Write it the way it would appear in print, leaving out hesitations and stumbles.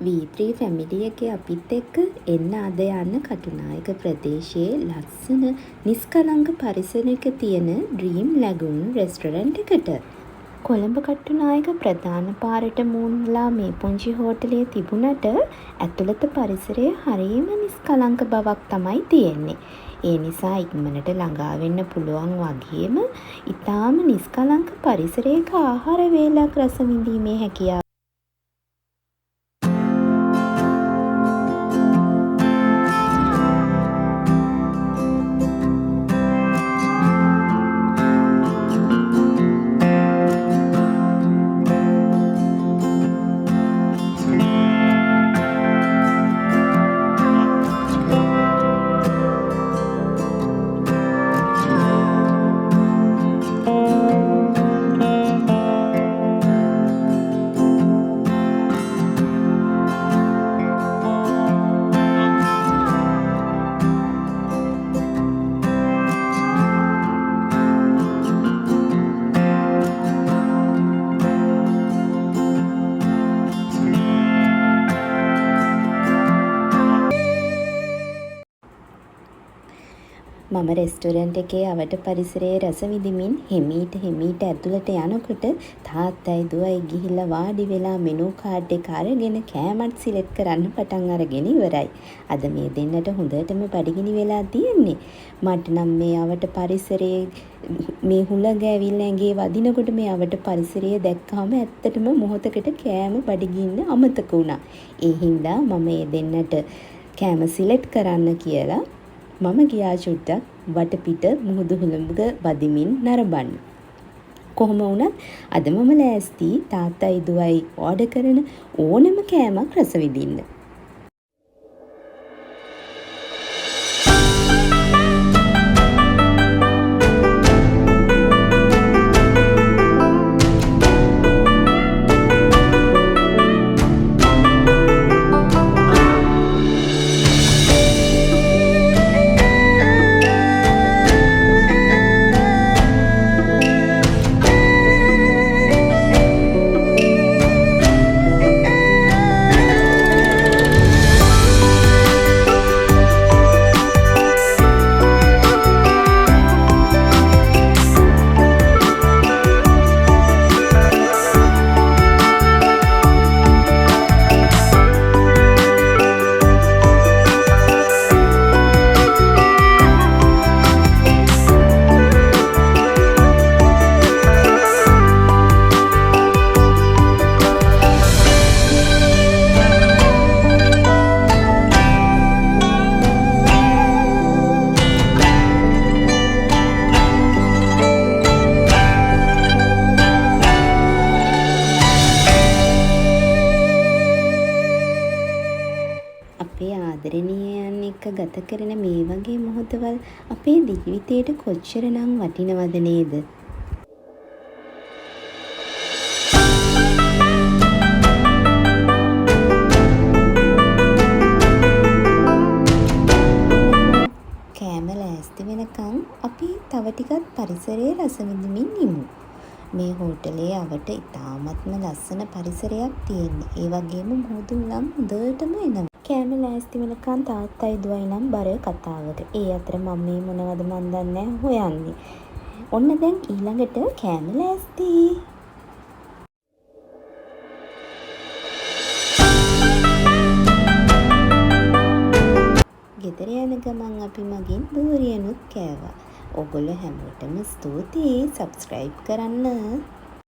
V3 family එකේ අපිත් එක්ක එන්න අද යන්න කටුනායක ප්‍රදේශයේ ලස්සන නිස්කලංක පරිසරයක තියෙන ඩ්‍රීම් ලැගුන් රෙස්ටොරන්ට් එකට. කොළඹ කටුනායක ප්‍රධාන පාරට මූණලා මේ පුංචි හෝටලේ තිබුණට ඇතුළත පරිසරය හරියම නිස්කලංක බවක් තමයි තියෙන්නේ. ඒ නිසා ඉක්මනට ළඟා වෙන්න පුළුවන් වගේම ඊටාම නිස්කලංක පරිසරයක ආහාර වේලක් රස විඳීමේ හැකියාව මම රෙස්ටොරන්ට් එකේ අවට පරිසරයේ රස විඳිමින් හිමීට ඇතුළට යනකොට තාත්තයි දුවයි ගිහිල්ලා වාඩි වෙලා මෙනු කාඩ් එක අරගෙන කෑමත් සිලෙක්ට් කරන්න පටන් අරගෙන ඉවරයි. අද මේ දෙන්නට හොඳටම බඩගිනි වෙලා තියෙන්නේ. මට නම් මේ අවට පරිසරයේ මේ හුළඟ ඇවිල්ලා ඇඟේ වදිනකොට මේ අවට පරිසරය දැක්කම ඇත්තටම මොහොතකට කෑම බඩගින්න අමතක වුණා. ඒ හින්දා මම මේ දෙන්නට කෑම සිලෙක්ට් කරන්න කියලා මම ගියා චුට්ටක් වටපිට මුහුදු හුළඟ වදිමින් නරඹන්න. කොහොම වුණත් අද මම ලෑස්ති තාත්තයි දුවයි ඕඩර් කරන ඕනම කෑමක් රස විඳින්න. අපේ ආදරණීයයන් එක්ක ගත කරන මේ වගේ මොහොතවල් අපේ ජීවිතේට කොච්චරනම් වටිනවද නේද? කෑම ලෑස්ති වෙනකන් අපි තව ටිකක් පරිසරයේ රස විඳිමින් ඉමු. මේ හෝටලේ අවට ඉතාමත්ම ලස්සන පරිසරයක් තියෙන්නේ. ඒ වගේම මුහුදු නම් හොඳටම එනවා. කෑම ලෑස්ති වෙනකන් තාත්තයි දුවයි නම් බර කතාවක. ඒ අතර මම මේ මොනවද මන් දන්නේ හොයන්නේ. ඔන්න දැන් ඊළඟට කෑම ලෑස්ති. ගෙදර යන ගමන් අපි මගින් දූරියනුත් කෑවා. ඔගොල්ලෝ හැමෝටම ස්තුතියි. සබ්ස්ක්‍රයිබ් කරන්න.